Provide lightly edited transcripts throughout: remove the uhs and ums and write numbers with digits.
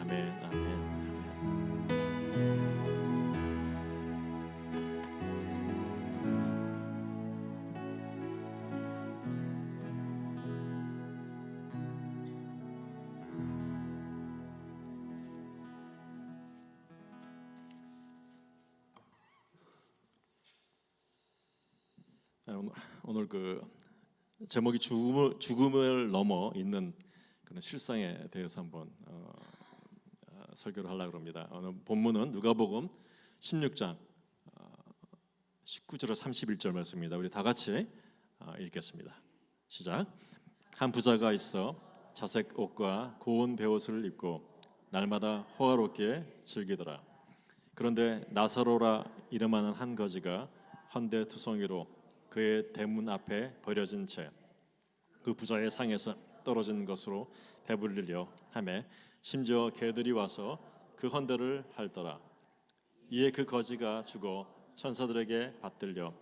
아멘, 아멘. 오늘 그 제목이 죽음을 넘어 있는 그런 실상에 대해서 한번 설교를 하려고 합니다. 오늘 본문은 누가복음 16장 19절에서 31절 말씀입니다. 우리 다 같이 읽겠습니다. 시작. 한 부자가 있어 자색 옷과 고운 베옷을 입고 날마다 호화롭게 즐기더라. 그런데 나사로라 이름하는 한 거지가 헌데투성이로 그의 대문 앞에 버려진 채 그 부자의 상에서 떨어진 것으로 배불리려 하매 심지어 개들이 와서 그 헌데를 핥더라. 이에 그 거지가 죽어 천사들에게 받들려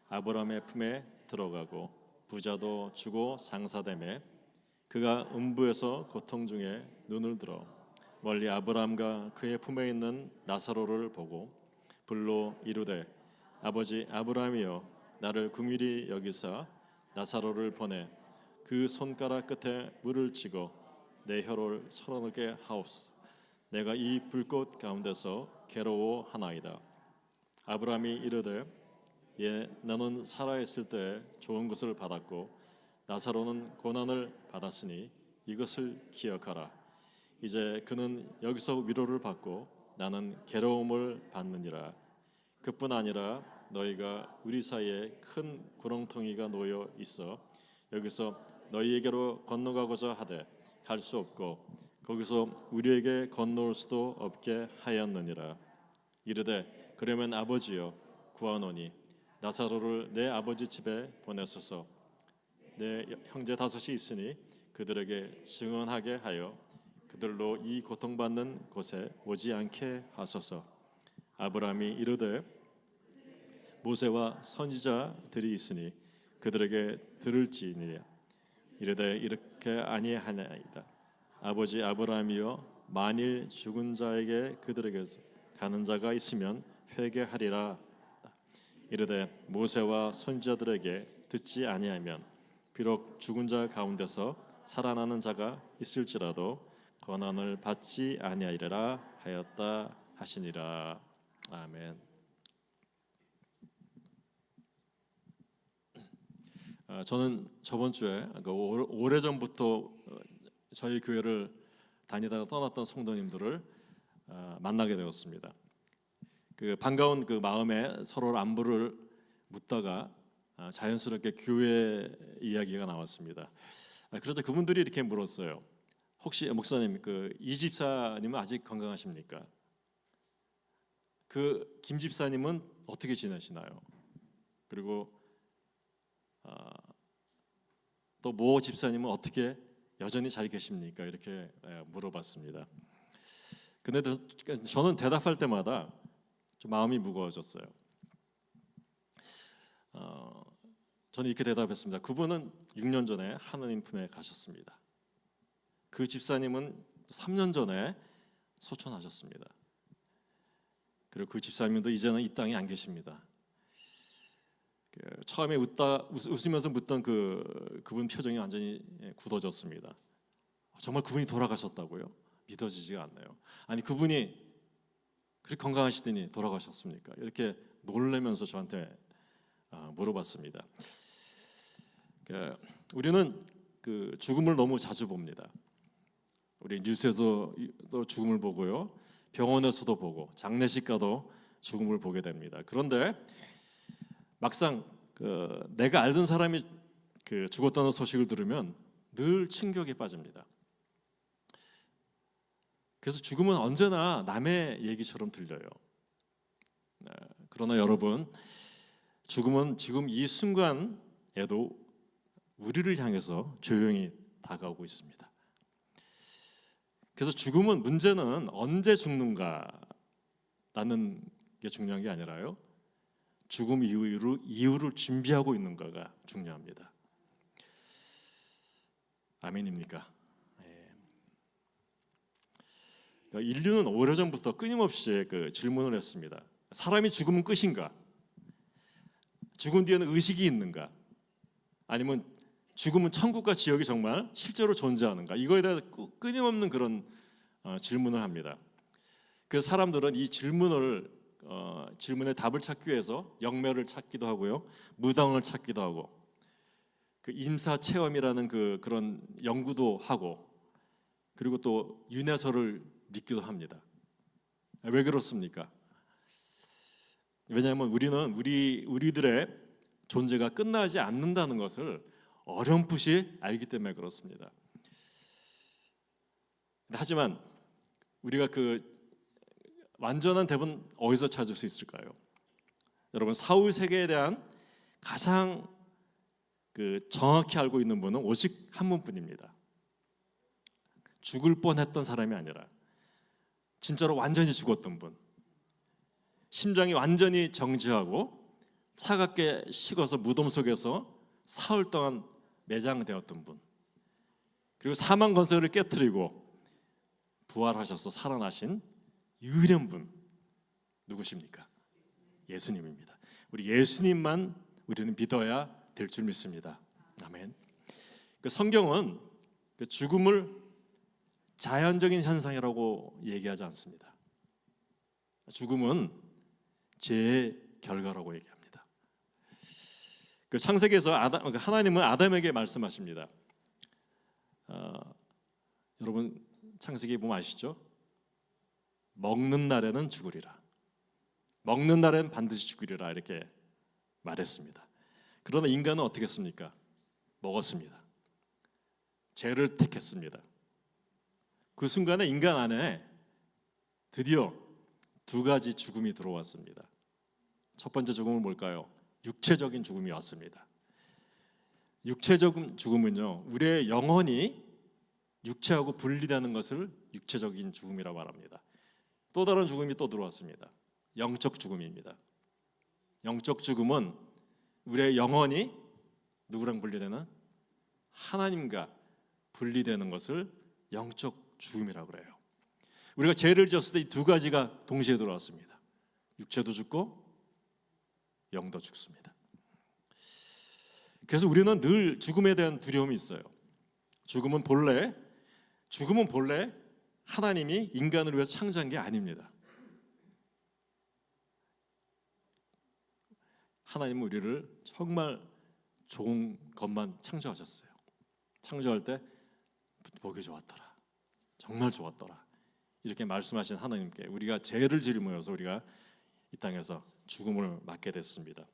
아브라함의 품에 들어가고 부자도 죽어 장사되매 그가 음부에서 고통 중에 눈을 들어 멀리 아브라함과 그의 품에 있는 나사로를 보고 불로 이르되 아버지 아브라함이여 나를 긍휼히 여기사 나사로를 보내 그 손가락 끝에 물을 치고 내 혀를 서러놓게 하옵소서. 내가 이 불꽃 가운데서 괴로워하나이다. 아브라함이 이르되 예 나는 살아있을 때 좋은 것을 받았고 나사로는 고난을 받았으니 이것을 기억하라. 이제 그는 여기서 위로를 받고 나는 괴로움을 받느니라. 그뿐 아니라 너희가 우리 사이에 큰 구렁텅이가 놓여 있어 여기서 너희에게로 건너가고자 하되 갈 수 없고 거기서 우리에게 건너올 수도 없게 하였느니라. 이르되 그러면 아버지여 구하노니 나사로를 내 아버지 집에 보내소서. 내 형제 다섯이 있으니 그들에게 증언하게 하여 그들로 이 고통받는 곳에 오지 않게 하소서. 아브라함이 이르되 모세와 선지자들이 있으니 그들에게 들을지니라. 이르되 이렇게 아니하나이다. 아버지 아브라함이여 만일 죽은 자에게 그들에게서 가는 자가 있으면 회개하리라. 이르되 모세와 선지자들에게 듣지 아니하면 비록 죽은 자 가운데서 살아나는 자가 있을지라도 고난을 받지 아니하리라 하였다 하시니라. 아멘. 저는 저번 주에 오래전부터 저희 교회를 다니다가 떠났던 성도님들을 만나게 되었습니다. 그 반가운 그 마음에 서로 안부를 묻다가 자연스럽게 교회 이야기가 나왔습니다. 그러자 그분들이 이렇게 물었어요. 혹시 목사님 그 이 집사님은 아직 건강하십니까? 그 김 집사님은 어떻게 지내시나요? 그리고 또 모 집사님은 어떻게 여전히 잘 계십니까? 이렇게 물어봤습니다. 근데 저는 대답할 때마다 좀 마음이 무거워졌어요. 저는 이렇게 대답했습니다. 그분은 6년 전에 하느님 품에 가셨습니다. 그 집사님은 3년 전에 소천하셨습니다. 그리고 그 집사님도 이제는 이 땅에 안 계십니다. 처음에 웃으면서 묻던 그분 표정이 완전히 굳어졌습니다. 정말 그분이 돌아가셨다고요? 믿어지지가 않네요. 아니 그분이 그렇게 건강하시더니 돌아가셨습니까? 이렇게 놀라면서 저한테 물어봤습니다. 우리는 그 죽음을 너무 자주 봅니다. 우리 뉴스에서 또 죽음을 보고요, 병원에서도 보고 장례식 가도 죽음을 보게 됩니다. 그런데 막상 내가 알던 사람이 죽었다는 소식을 들으면 늘 충격에 빠집니다. 그래서 죽음은 언제나 남의 얘기처럼 들려요. 그러나 여러분, 죽음은 지금 이 순간에도 우리를 향해서 조용히 다가오고 있습니다. 그래서 죽음은 문제는 언제 죽는가라는 게 중요한 게 아니라요, 죽음 이후를 준비하고 있는가가 중요합니다. 아멘입니까? 그러니까 인류는 오래전부터 끊임없이 그 질문을 했습니다. 사람이 죽으면 끝인가? 죽은 뒤에는 의식이 있는가? 아니면 죽으면 천국과 지옥이 정말 실제로 존재하는가? 이거에 대해서 끊임없는 그런 질문을 합니다. 그 사람들은 이 질문의 답을 찾기 위해서 영매를 찾기도 하고요, 무당을 찾기도 하고, 그 임사 체험이라는 그런 연구도 하고, 그리고 또 윤회설을 믿기도 합니다. 왜 그렇습니까? 왜냐하면 우리는 우리들의 존재가 끝나지 않는다는 것을 어렴풋이 알기 때문에 그렇습니다. 하지만 우리가 그 완전한 답은 어디서 찾을 수 있을까요? 여러분, 사후 세계에 대한 가장 정확히 알고 있는 분은 오직 한 분뿐입니다. 죽을 뻔했던 사람이 아니라 진짜로 완전히 죽었던 분, 심장이 완전히 정지하고 차갑게 식어서 무덤 속에서 사흘 동안 매장되었던 분, 그리고 사망 권세를 깨트리고 부활하셔서 살아나신 유일한 분, 누구십니까? 예수님입니다. 우리 예수님만 우리는 믿어야 될 줄 믿습니다. 아멘. 그 성경은 그 죽음을 자연적인 현상이라고 얘기하지 않습니다. 죽음은 죄의 결과라고 얘기합니다. 그 창세기에서 하나님은 아담에게 말씀하십니다. 여러분, 창세기 보면 아시죠? 먹는 날에는 죽으리라. 먹는 날에는 반드시 죽으리라, 이렇게 말했습니다. 그러나 인간은 어떻게 했습니까? 먹었습니다. 죄를 택했습니다. 그 순간에 인간 안에 드디어 두 가지 죽음이 들어왔습니다. 첫 번째 죽음은 뭘까요? 육체적인 죽음이 왔습니다. 육체적인 죽음은요, 우리의 영혼이 육체하고 분리되는 것을 육체적인 죽음이라고 말합니다. 또 다른 죽음이 또 들어왔습니다. 영적 죽음입니다. 영적 죽음은 우리의 영혼이 누구랑 분리되는? 하나님과 분리되는 것을 영적 죽음이라고 그래요. 우리가 죄를 지었을 때 이 두 가지가 동시에 들어왔습니다. 육체도 죽고 영도 죽습니다. 그래서 우리는 늘 죽음에 대한 두려움이 있어요. 죽음은 본래 하나님이 인간을 위해서 창조한 게 아닙니다. 하나님은 우리를 정말 좋은 것만 창조하셨어요. 창조할 때 보기 좋았더라, 정말 좋았더라, 이렇게 말씀하신 하나님께 우리가 죄를 지으면서 우리가 이 땅에서 죽음을 맞게 됐습니다.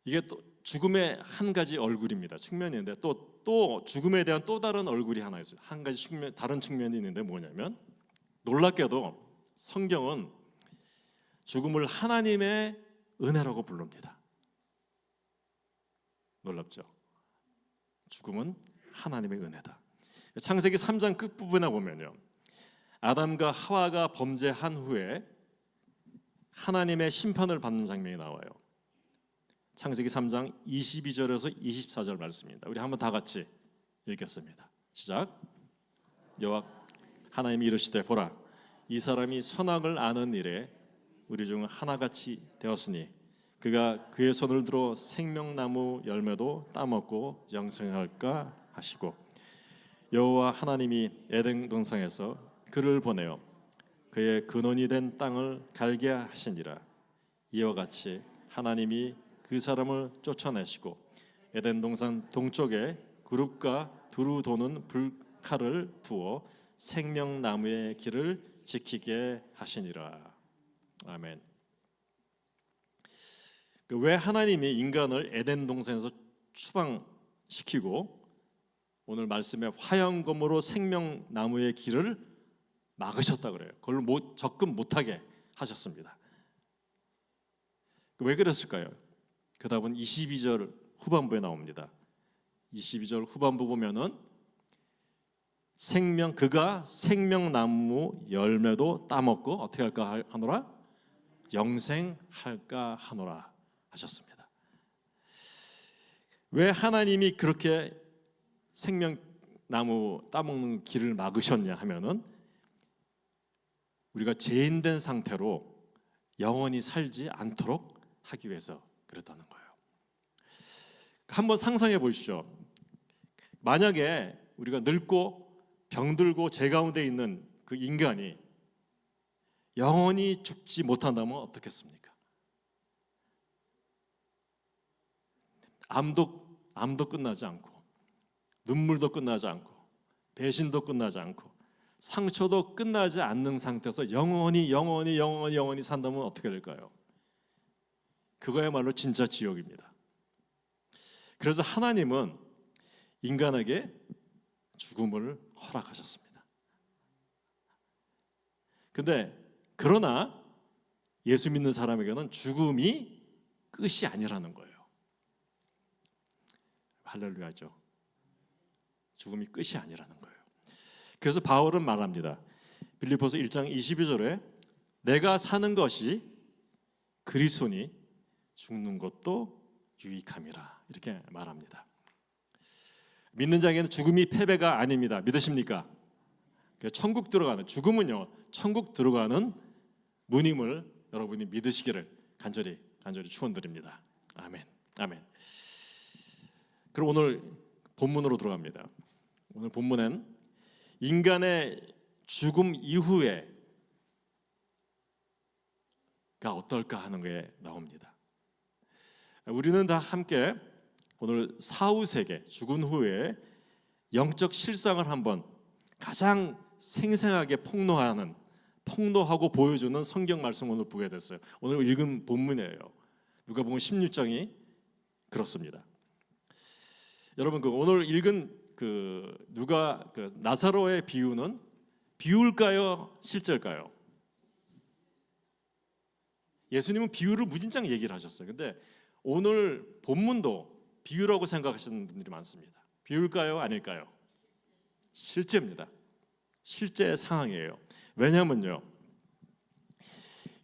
이게 또 죽음의 한 가지 얼굴입니다. 측면인데 또 죽음에 대한 또 다른 얼굴이 하나 있어요. 한 가지 다른 측면이 있는데 뭐냐면, 놀랍게도 성경은 죽음을 하나님의 은혜라고 부릅니다. 놀랍죠? 죽음은 하나님의 은혜다. 창세기 3장 끝부분에 보면요, 아담과 하와가 범죄한 후에 하나님의 심판을 받는 장면이 나와요. 창세기 3장 22절에서 24절 말씀입니다. 우리 한번 다 같이 읽겠습니다. 시작. 여호와 하나님이 이르시되, 보라, 이 사람이 선악을 아는 일에 우리 중 하나같이 되었으니 그가 그의 손을 들어 생명나무 열매도 따먹고 영생할까 하시고, 여호와 하나님이 에덴 동산에서 그를 보내어 그의 근원이 된 땅을 갈게 하시니라. 이와 같이 하나님이 그 사람을 쫓아내시고 에덴 동산 동쪽에 그룹과 두루 도는 불칼을 두어 생명나무의 길을 지키게 하시니라. 아멘. 왜 하나님이 인간을 에덴 동산에서 추방시키고 오늘 말씀에 화영검으로 생명나무의 길을 막으셨다 그래요? 그걸 접근 못하게 하셨습니다. 왜 그랬을까요? 그 답은 22절 후반부에 나옵니다. 22절 후반부 보면은 그가 생명나무 열매도 따먹고 어떻게 할까 하노라? 영생할까 하노라 하셨습니다. 왜 하나님이 그렇게 나무 따먹는 길을 막으셨냐 하면은 우리가 죄인된 상태로 영원히 살지 않도록 하기 위해서 그랬다는 거예요. 한번 상상해 보십시오. 만약에 우리가 늙고 병들고 죄 가운데 있는 그 인간이 영원히 죽지 못한다면 어떻겠습니까? 암도 끝나지 않고, 눈물도 끝나지 않고, 배신도 끝나지 않고, 상처도 끝나지 않는 상태에서 영원히 산다면 어떻게 될까요? 그거야말로 진짜 지옥입니다. 그래서 하나님은 인간에게 죽음을 허락하셨습니다. 근데 그러나 예수 믿는 사람에게는 죽음이 끝이 아니라는 거예요. 할렐루야죠. 죽음이 끝이 아니라는 거예요. 그래서 바울은 말합니다. 빌립보서 1장 22절에 내가 사는 것이 그리스도니 죽는 것도 유익함이라 이렇게 말합니다. 믿는 자에게는 죽음이 패배가 아닙니다. 믿으십니까? 천국 들어가는, 죽음은요 천국 들어가는 문임을 여러분이 믿으시기를 간절히 축원드립니다. 아멘. 아멘. 그럼 오늘 본문으로 들어갑니다. 오늘 본문엔 인간의 죽음 이후에가 어떨까 하는 게 나옵니다. 우리는 다 함께 오늘 사후 세계, 죽은 후에 영적 실상을 한번 가장 생생하게 폭로하고 보여주는 성경 말씀 오늘 보게 됐어요. 오늘 읽은 본문이에요. 누가복음 16장이 그렇습니다. 여러분 오늘 읽은 나사로의 비유는 비유일까요? 실제일까요? 예수님은 비유를 무진장 얘기를 하셨어요. 근데 오늘 본문도 비유라고 생각하시는 분들이 많습니다. 비유일까요? 아닐까요? 실제입니다. 실제 상황이에요. 왜냐면요,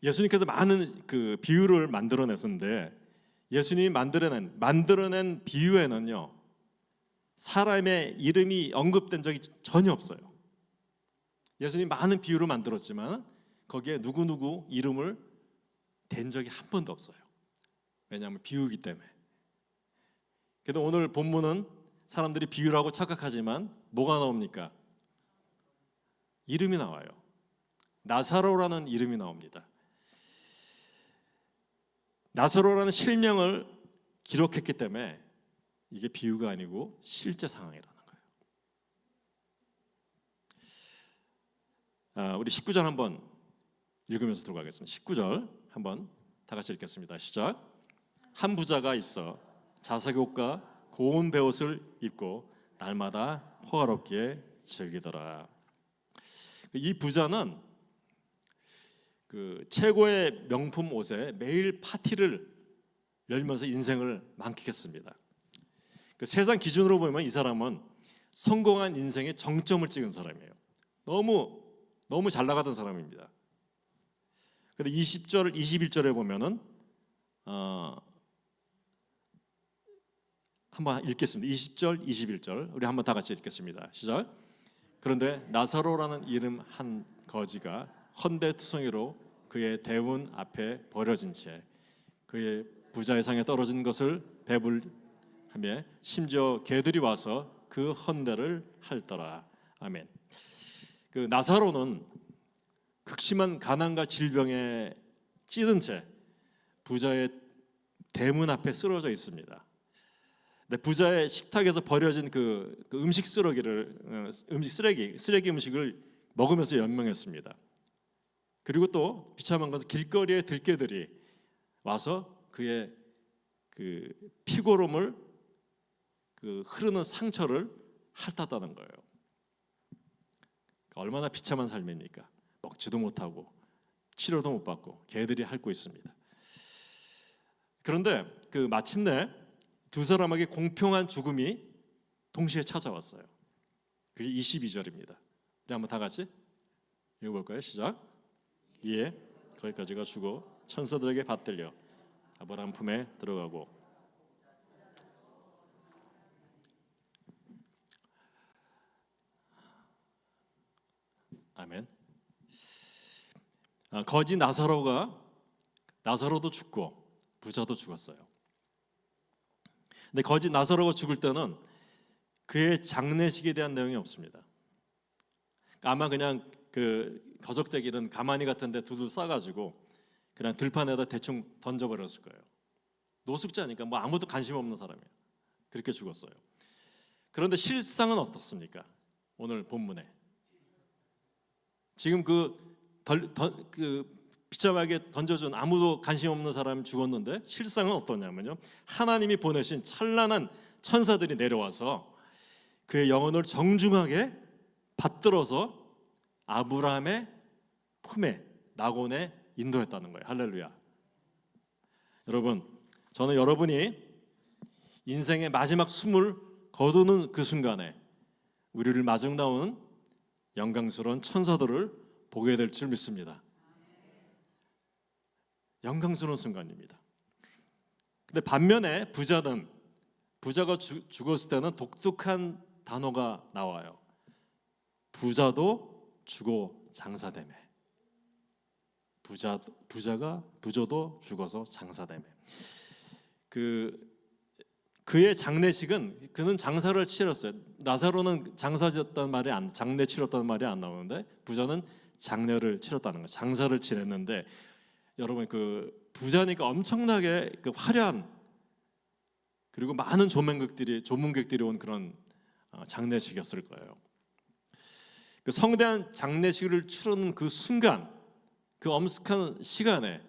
예수님께서 많은 그 비유를 만들어냈는데 예수님이 만들어낸 비유에는요 사람의 이름이 언급된 적이 전혀 없어요. 예수님이 많은 비유를 만들었지만 거기에 누구누구 이름을 댄 적이 한 번도 없어요. 왜냐하면 비유이기 때문에. 그래도 오늘 본문은 사람들이 비유라고 착각하지만 뭐가 나옵니까? 이름이 나와요. 나사로라는 이름이 나옵니다. 나사로라는 실명을 기록했기 때문에 이게 비유가 아니고 실제 상황이라는 거예요. 우리 19절 한번 읽으면서 들어가겠습니다. 19절 한번 다 같이 읽겠습니다. 시작. 한 부자가 있어 자석옷과 고운 베옷을 입고 날마다 호화롭게 즐기더라. 이 부자는 그 최고의 명품 옷에 매일 파티를 열면서 인생을 만끽했습니다. 그 세상 기준으로 보면 이 사람은 성공한 인생의 정점을 찍은 사람이에요. 너무 잘 나가던 사람입니다. 근데 20절, 21절에 보면은 한번 읽겠습니다. 20절, 21절 우리 한번 다 같이 읽겠습니다. 시작. 그런데 나사로라는 이름 한 거지가 헌데투성이로 그의 대문 앞에 버려진 채 그의 부자의 상에 떨어진 것을 배불하며 심지어 개들이 와서 그 헌데를 핥더라. 아멘. 그 나사로는 극심한 가난과 질병에 찌든 채 부자의 대문 앞에 쓰러져 있습니다. 근데 부자의 식탁에서 버려진 그 음식 쓰레기 음식을 먹으면서 연명했습니다. 그리고 또 비참한 것은 길거리에 들개들이 와서 그의 그 피고름을 그 흐르는 상처를 핥았다는 거예요. 얼마나 비참한 삶입니까? 먹지도 못하고 치료도 못 받고 개들이 핥고 있습니다. 그런데 그 마침내 두 사람에게 공평한 죽음이 동시에 찾아왔어요. 그게 22절입니다. 우리 한번 다 같이 읽어볼까요? 시작. 이에 거기까지가 죽어 천사들에게 받들려 아브라함 품에 들어가고 아멘. 거지 나사로도 죽고 부자도 죽었어요. 근데 거지 나사로가 죽을 때는 그의 장례식에 대한 내용이 없습니다. 아마 그냥 그 거적대기는 가마니 같은데 두들 싸가지고 그냥 들판에다 대충 던져버렸을 거예요. 노숙자니까 뭐 아무도 관심 없는 사람이에요. 그렇게 죽었어요. 그런데 실상은 어떻습니까? 오늘 본문에 지금 그 비참하게 던져준 아무도 관심 없는 사람이 죽었는데 실상은 어떠냐면요, 하나님이 보내신 찬란한 천사들이 내려와서 그의 영혼을 정중하게 받들어서 아브라함의 품에 낙원에 인도했다는 거예요. 할렐루야. 여러분, 저는 여러분이 인생의 마지막 숨을 거두는 그 순간에 우리를 마중 나오는 영광스러운 천사들을 보게 될 줄 믿습니다. 영광스러운 순간입니다. 근데 반면에 부자가 죽었을 때는 독특한 단어가 나와요. 부자도 주고 장사되매. 부자도 죽어서 장사되매. 그의 장례식은 그는 장사를 치렀어요. 나사로는 장사 지었다는 말이 장례 치렀다는 말이 안 나오는데 부자는 장례를 치렀다는 거예요. 장사를 지냈는데 여러분 그 부자니까 엄청나게 그 화려한 그리고 많은 조문객들이 온 그런 장례식이었을 거예요. 그 성대한 장례식을 치르는 그 순간, 그 엄숙한 시간에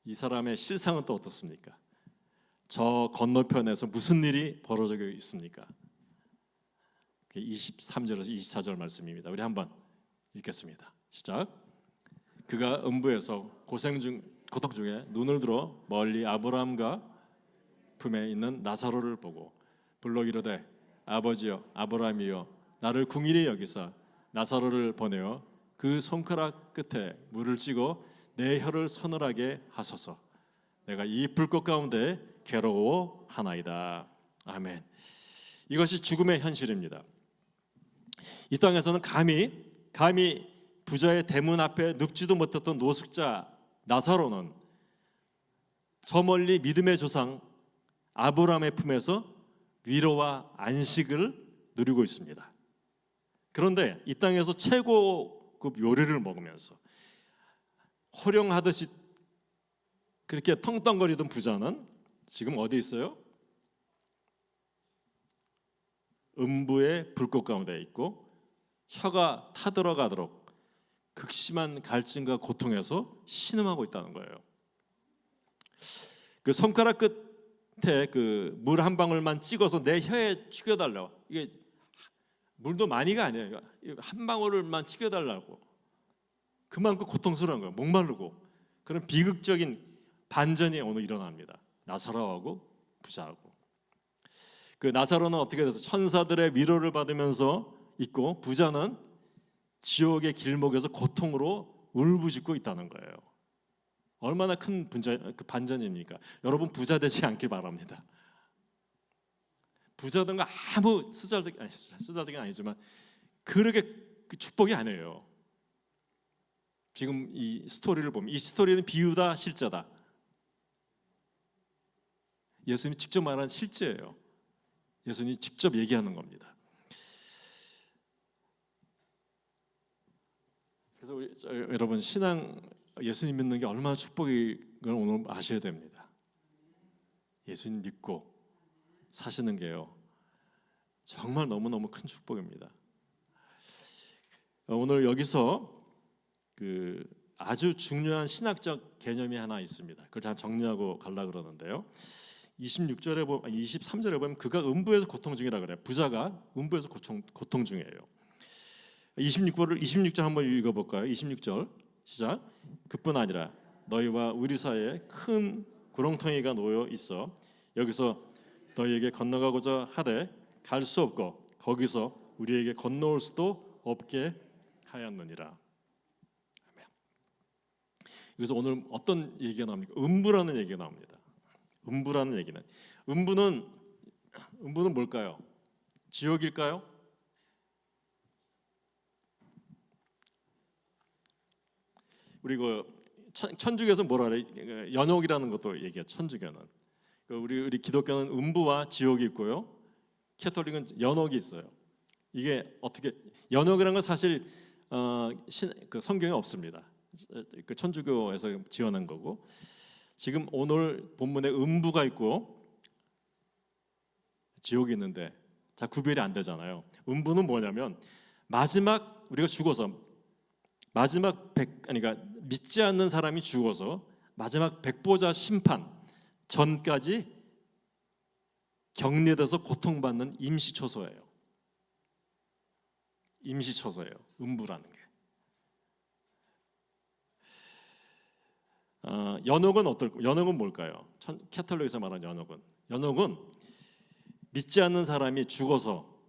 이 사람의 실상은 또 어떻습니까? 저 건너편에서 무슨 일이 벌어져 있습니까? 23절에서 24절 말씀입니다. 우리 한번 읽겠습니다. 시작. 그가 음부에서 고통 중에 눈을 들어 멀리 아브라함과 품에 있는 나사로를 보고 불러 이르되 아버지여 아브라함이여 나를 긍휼히 여기사 나사로를 보내어 그 손가락 끝에 물을 찌고 내 혀를 서늘하게 하소서. 내가 이 불꽃 가운데 괴로워하나이다. 아멘. 이것이 죽음의 현실입니다. 이 땅에서는 감히 부자의 대문 앞에 눕지도 못했던 노숙자 나사로는 저 멀리 믿음의 조상 아브라함의 품에서 위로와 안식을 누리고 있습니다. 그런데 이 땅에서 최고급 요리를 먹으면서 호령하듯이 그렇게 텅텅거리던 부자는 지금 어디 있어요? 음부의 불꽃 가운데 있고 혀가 타들어가도록 극심한 갈증과 고통에서 신음하고 있다는 거예요. 그 손가락 끝에 그 물 한 방울만 찍어서 내 혀에 죽여달라. 이게 물도 많이가 아니에요. 한 방울만 찍어달라고. 그만큼 고통스러운 거예요. 목마르고. 그런 비극적인 반전이 오늘 일어납니다. 나사로하고 부자하고. 그 나사로는 어떻게 돼서 천사들의 위로를 받으면서 있고 부자는 지옥의 길목에서 고통으로 울부짖고 있다는 거예요. 얼마나 큰 반전입니까? 여러분 부자 되지 않길 바랍니다. 부자 된 거 아무 쓰잘데기 아니지만 그렇게 축복이 아니에요. 지금 이 스토리를 보면 이 스토리는 비유다 실제다. 예수님이 직접 말한 실제예요. 예수님이 직접 얘기하는 겁니다. 그래서 여러분 신앙 예수님 믿는 게 얼마나 축복인 걸 오늘 아셔야 됩니다. 예수님 믿고 사시는 게요 정말 너무너무 큰 축복입니다. 오늘 여기서 그 아주 중요한 신학적 개념이 하나 있습니다. 그걸 다 정리하고 가려고 그러는데요. 23절에 보면 그가 음부에서 고통 중이라 그래요. 부자가 음부에서 고통 중이에요. 26절 한번 읽어볼까요? 26절 시작. 그뿐 아니라 너희와 우리 사이에 큰 구렁텅이가 놓여 있어 여기서 너희에게 건너가고자 하되 갈 수 없고 거기서 우리에게 건너올 수도 없게 하였느니라. 그래서 오늘 어떤 얘기가 나옵니까? 음부라는 얘기가 나옵니다. 음부라는 얘기는 음부는 뭘까요? 지옥일까요? 우리 천주교에서 뭐라 그래? 연옥이라는 것도 얘기해요. 천주교는 우리 기독교는 음부와 지옥이 있고요. 캐톨릭은 연옥이 있어요. 이게 어떻게 연옥이라는 건 사실 성경에 없습니다. 천주교에서 지어낸 거고, 지금 오늘 본문에 음부가 있고 지옥이 있는데 자 구별이 안 되잖아요. 음부는 뭐냐면 마지막 우리가 죽어서 그러니까 믿지 않는 사람이 죽어서 마지막 백보자 심판 전까지 격리돼서 고통받는 임시초소예요. 임시초소예요. 음부라는 게. 연옥은 뭘까요? 캐톨릭에서 말하는 연옥은 믿지 않는 사람이 죽어서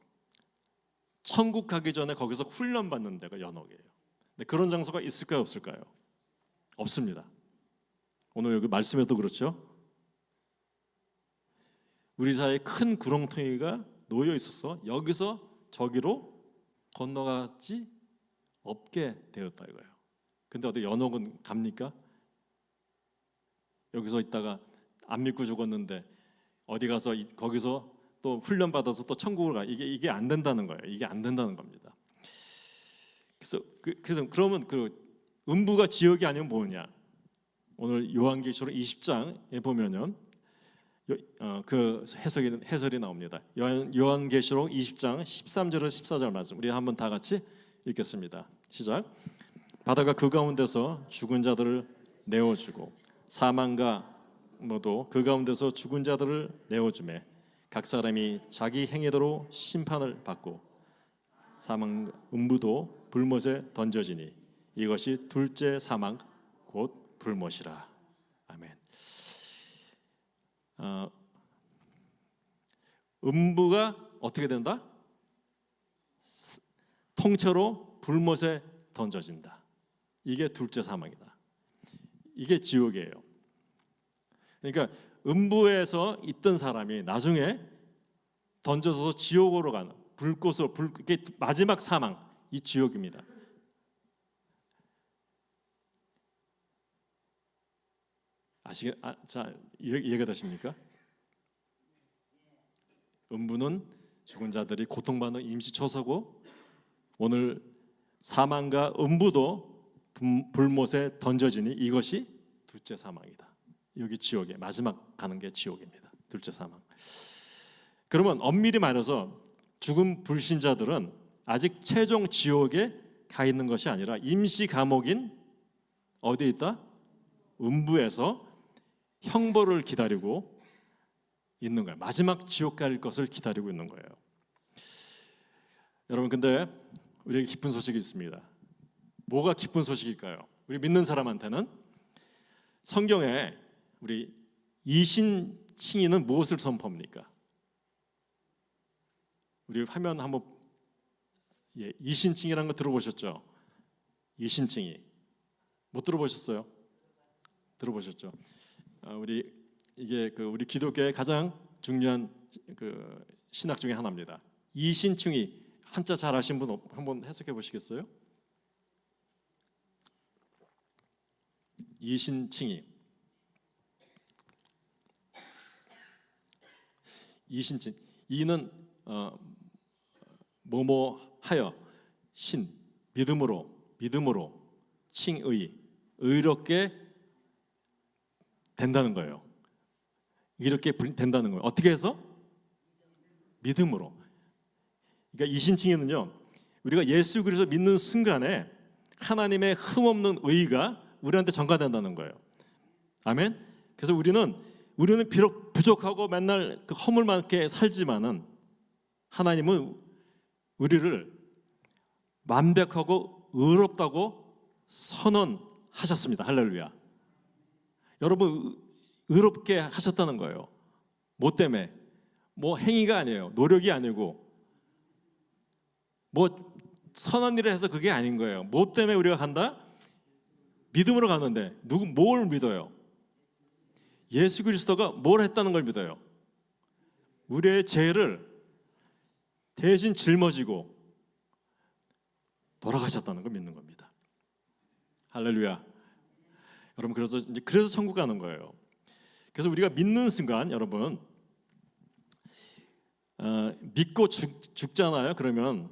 천국 가기 전에 거기서 훈련받는 데가 연옥이에요. 근데 그런 장소가 있을까요, 없을까요? 없습니다. 오늘 여기 말씀에도 그렇죠. 우리 사이에 큰 구렁텅이가 놓여 있어서 여기서 저기로 건너가지 없게 되었다 이거예요. 근데 어디 연옥은 갑니까? 여기서 있다가 안 믿고 죽었는데 어디 가서 거기서 또 훈련 받아서 또 천국을 가. 이게 안 된다는 거예요. 이게 안 된다는 겁니다. 그래서 그러면 음부가 지옥이 아니면 뭐냐? 오늘 요한계시록 20장에 보면은 그 해설이 나옵니다. 요한계시록 20장 13절에서 14절 말씀 우리 한번 다 같이 읽겠습니다. 시작. 바다가 그 가운데서 죽은 자들을 내어주고 사망과 모두 그 가운데서 죽은 자들을 내어주매 각 사람이 자기 행위대로 심판을 받고 사망 음부도 불못에 던져지니 이것이 둘째 사망 곧 불못이라. 아멘. 음부가 어떻게 된다? 통째로 불못에 던져진다. 이게 둘째 사망이다. 이게 지옥이에요. 그러니까 음부에서 있던 사람이 나중에 던져서 지옥으로 가는 불꽃으로 이게 마지막 사망, 이 지옥입니다. 자, 이해가 되십니까? 음부는 죽은 자들이 고통받는 임시초소고 오늘 사망과 음부도 불못에 던져지니 이것이 둘째 사망이다. 여기 지옥에 마지막 가는 게 지옥입니다. 둘째 사망. 그러면 엄밀히 말해서 죽은 불신자들은 아직 최종 지옥에 가 있는 것이 아니라 임시 감옥인 어디에 있다? 음부에서 형벌을 기다리고 있는 거예요. 마지막 지옥 갈 것을 기다리고 있는 거예요. 여러분, 근데 우리에게 기쁜 소식이 있습니다. 뭐가 기쁜 소식일까요? 우리 믿는 사람한테는 성경에 우리 이신칭의는 무엇을 선포합니까? 우리 화면 한번 이신칭의라는 거 들어보셨죠? 이신칭의 못 들어보셨어요? 들어보셨죠? 이게 우리 기독교의 가장 중요한 신학 중에 하나입니다. 이신칭의 한자 잘 아신 분 한번 해석해 보시겠어요? 이신칭의. 이신칭. 이는 뭐뭐 하여 신 믿음으로 칭의 의롭게 된다는 거예요. 이렇게 된다는 거예요. 어떻게 해서? 믿음으로. 그러니까 이신칭의는요, 우리가 예수 그리스도 믿는 순간에 하나님의 흠없는 의가 우리한테 전가된다는 거예요. 아멘. 그래서 우리는 비록 부족하고 맨날 허물 많게 살지만은 하나님은 우리를 완벽하고 의롭다고 선언하셨습니다. 할렐루야. 여러분, 의롭게 하셨다는 거예요. 뭐 때문에? 뭐 행위가 아니에요. 노력이 아니고 뭐 선한 일을 해서 그게 아닌 거예요. 뭐 때문에 우리가 간다? 믿음으로 가는데 뭘 믿어요? 예수 그리스도가 뭘 했다는 걸 믿어요. 우리의 죄를 대신 짊어지고 돌아가셨다는 걸 믿는 겁니다. 할렐루야. 여러분 그래서 천국 가는 거예요. 그래서 우리가 믿는 순간 여러분 믿고 죽잖아요. 그러면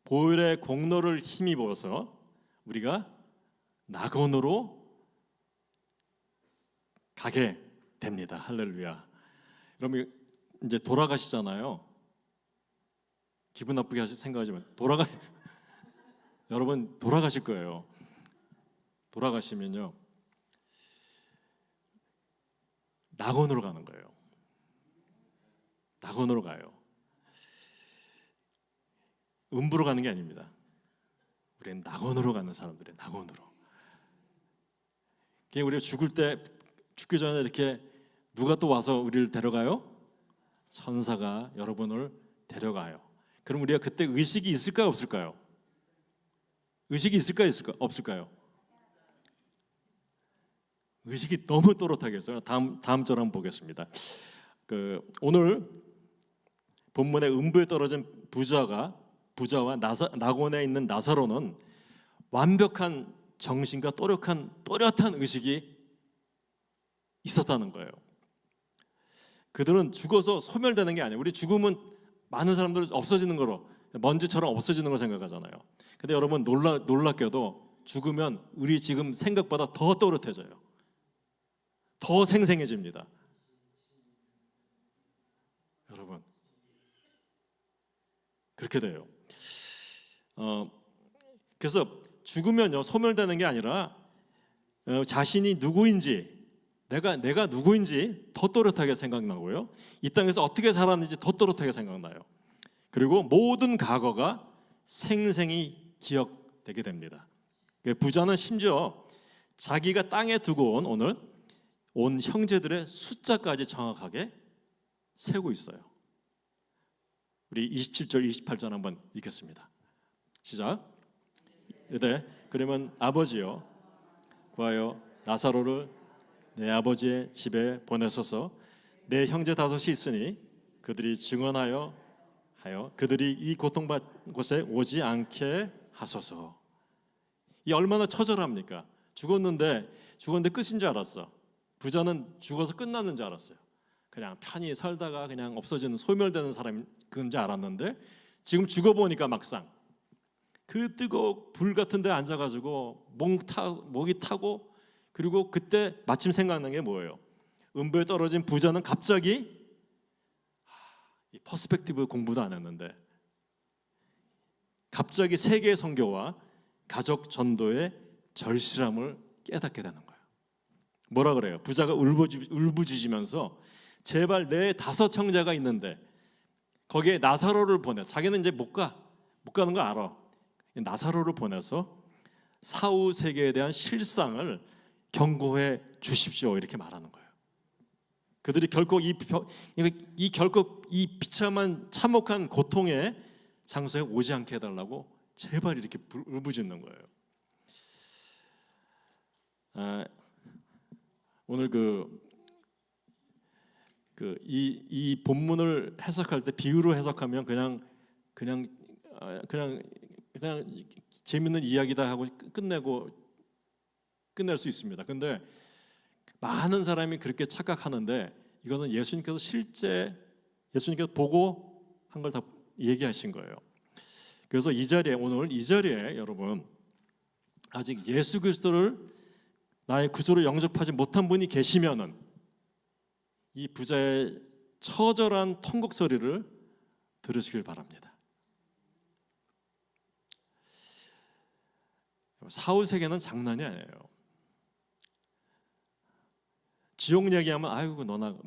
보혈의 공로를 힘입어서 우리가 낙원으로 가게 됩니다. 할렐루야. 여러분 이제 돌아가시잖아요. 기분 나쁘게 생각하지만 여러분 돌아가실 거예요. 돌아가시면요 낙원으로 가는 거예요. 낙원으로 가요. 음부로 가는 게 아닙니다. 우리는 낙원으로 가는 사람들이에요. 낙원으로. 우리가 죽기 전에 이렇게 누가 또 와서 우리를 데려가요? 천사가 여러분을 데려가요. 그럼 우리가 그때 의식이 있을까요? 없을까요? 의식이 있을까요? 없을까요? 의식이 너무 또렷하게 해서 다음 절 한번 보겠습니다. 오늘 본문에 음부에 떨어진 부자와 낙원에 있는 나사로는 완벽한 정신과 또렷한 의식이 있었다는 거예요. 그들은 죽어서 소멸되는 게 아니에요. 우리 죽으면 많은 사람들 없어지는 거로 먼지처럼 없어지는 걸 생각하잖아요. 근데 여러분 놀랍게도 죽으면 우리 지금 생각보다 더 또렷해져요. 더 생생해집니다. 여러분 그렇게 돼요. 그래서 죽으면요 소멸되는 게 아니라 자신이 누구인지 내가 누구인지 더 또렷하게 생각나고요. 이 땅에서 어떻게 살았는지 더 또렷하게 생각나요. 그리고 모든 과거가 생생히 기억되게 됩니다. 부자는 심지어 자기가 땅에 두고 온 형제들의 숫자까지 정확하게 세고 있어요. 우리 27절 28절 한번 읽겠습니다. 시작. 네, 그러면 아버지여 구하여 나사로를 내 아버지의 집에 보내소서. 내 형제 다섯이 있으니 그들이 증언하여 그들이 이 고통받은 곳에 오지 않게 하소서. 이 얼마나 처절합니까? 죽었는데 끝인 줄 알았어. 부자는 죽어서 끝났는 줄 알았어요. 그냥 편히 살다가 그냥 없어지는 소멸되는 사람인 줄 알았는데 지금 죽어보니까 막상 그 뜨거운 불 같은 데 앉아가지고 목이 타고 그리고 그때 마침 생각난 게 뭐예요? 음부에 떨어진 부자는 갑자기 이 퍼스펙티브 공부도 안 했는데 갑자기 세계 선교와 가족 전도의 절실함을 깨닫게 되는 거예요. 뭐라 그래요? 부자가 울부짖으면서 제발 내 5 형제가 있는데 거기에 나사로를 보내. 자기는 이제 못 가는 거 알아. 나사로를 보내서 사후 세계에 대한 실상을 경고해 주십시오. 이렇게 말하는 거예요. 그들이 결코 이 비참한 참혹한 고통의 장소에 오지 않게 해달라고 제발 이렇게 울부짖는 거예요. 오늘 이 본문을 해석할 때 비유로 해석하면 그냥 재밌는 이야기다 하고 끝낼 수 있습니다. 근데 많은 사람이 그렇게 착각하는데 이거는 예수님께서 보고 한 걸 다 얘기하신 거예요. 그래서 오늘 이 자리에 여러분 아직 예수 그리스도를 나의 구주로 영접하지 못한 분이 계시면은 이 부자의 처절한 통곡 소리를 들으시길 바랍니다. 사후 세계는 장난이 아니에요. 지옥 얘기하면 아이고 너나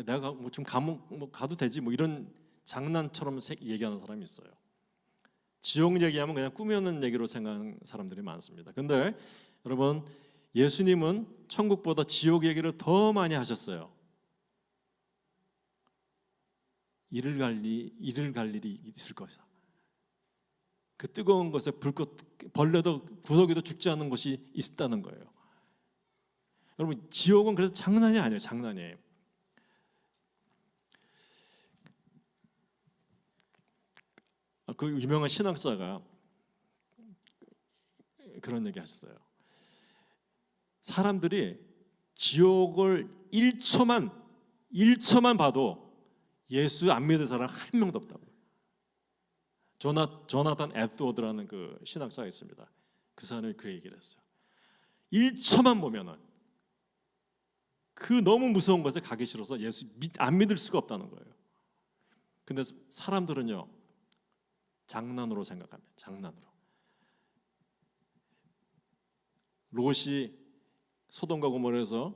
내가 좀 감옥 가도 되지 이런 장난처럼 얘기하는 사람이 있어요. 지옥 얘기하면 그냥 꾸며놓은 얘기로 생각하는 사람들이 많습니다. 근데 여러분 예수님은 천국보다 지옥 얘기를 더 많이 하셨어요. 이를 갈 일이 있을 것이다. 그 뜨거운 것에 벌레도 구더기도 죽지 않는 것이 있다는 거예요. 여러분 지옥은 그래서 장난이 아니에요. 장난이에요. 그 유명한 신학자가 그런 얘기 하셨어요. 사람들이 지옥을 1초만 봐도 예수 안 믿을 사람 한 명도 없다고. 조나단 에드워드라는 그 신학자가 있습니다. 그 사람이 그 얘기를 했어요. 1초만 보면은 그 너무 무서운 것에 가기 싫어서 예수 안 믿을 수가 없다는 거예요. 근데 사람들은요, 장난으로 생각합니다. 장난으로. 롯이 소돔과 고모라에서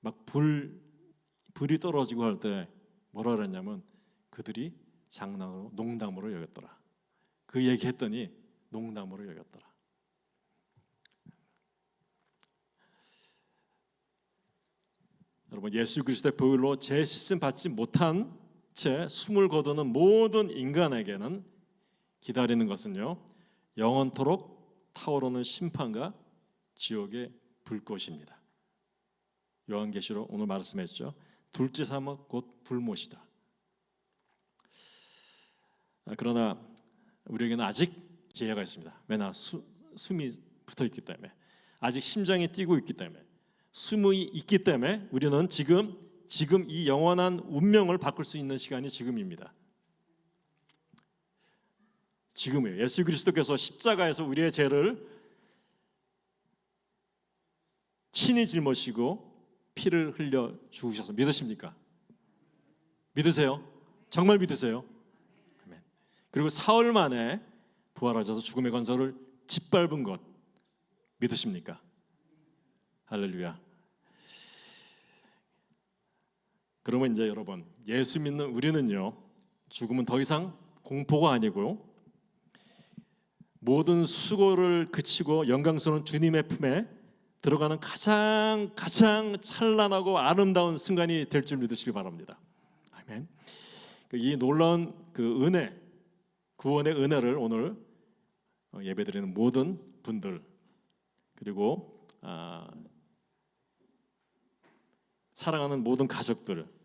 막 불이 떨어지고 할 때 뭐라 그랬냐면 그들이 장난으로, 농담으로 여겼더라. 그 얘기했더니 농담으로 여겼더라. 여러분, 예수 그리스도의 보혈로 재시씀 받지 못한 채 숨을 거두는 모든 인간에게는 기다리는 것은요, 영원토록 타오르는 심판과 지옥의 불꽃입니다. 요한계시록 오늘 말씀했죠. 둘째 사막 곧 불못이다. 그러나 우리에게는 아직 기회가 있습니다. 왜냐? 숨이 붙어 있기 때문에, 아직 심장이 뛰고 있기 때문에, 숨이 있기 때문에 우리는 지금 이 영원한 운명을 바꿀 수 있는 시간이 지금입니다. 지금이에요. 예수 그리스도께서 십자가에서 우리의 죄를 친히 짊어지고 피를 흘려 죽으셔서 믿으십니까? 믿으세요? 정말 믿으세요? 아멘. 그리고 사흘 만에 부활하셔서 죽음의 권세를 짓밟은 것 믿으십니까? 할렐루야. 그러면 이제 여러분, 예수 믿는 우리는요, 죽음은 더 이상 공포가 아니고 모든 수고를 그치고 영광스러운 주님의 품에 들어가는 가장 찬란하고 아름다운 순간이 될 줄 믿으시기 바랍니다. 아멘. 이 놀라운 그 은혜, 구원의 은혜를 오늘 예배드리는 모든 분들, 그리고 사랑하는 모든 가족들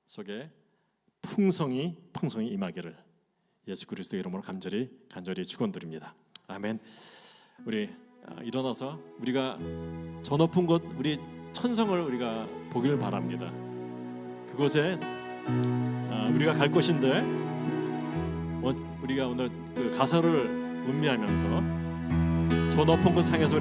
속에 풍성이 임하기를 예수 그리스도의 이름으로 간절히 축원드립니다. 아멘. 우리 일어나서 우리가 저 높은 곳, 우리 천성을 우리가 보기를 바랍니다. 그곳에 우리가 갈 것인데, 우리가 오늘 그 가사를 음미하면서 저 높은 곳 향해서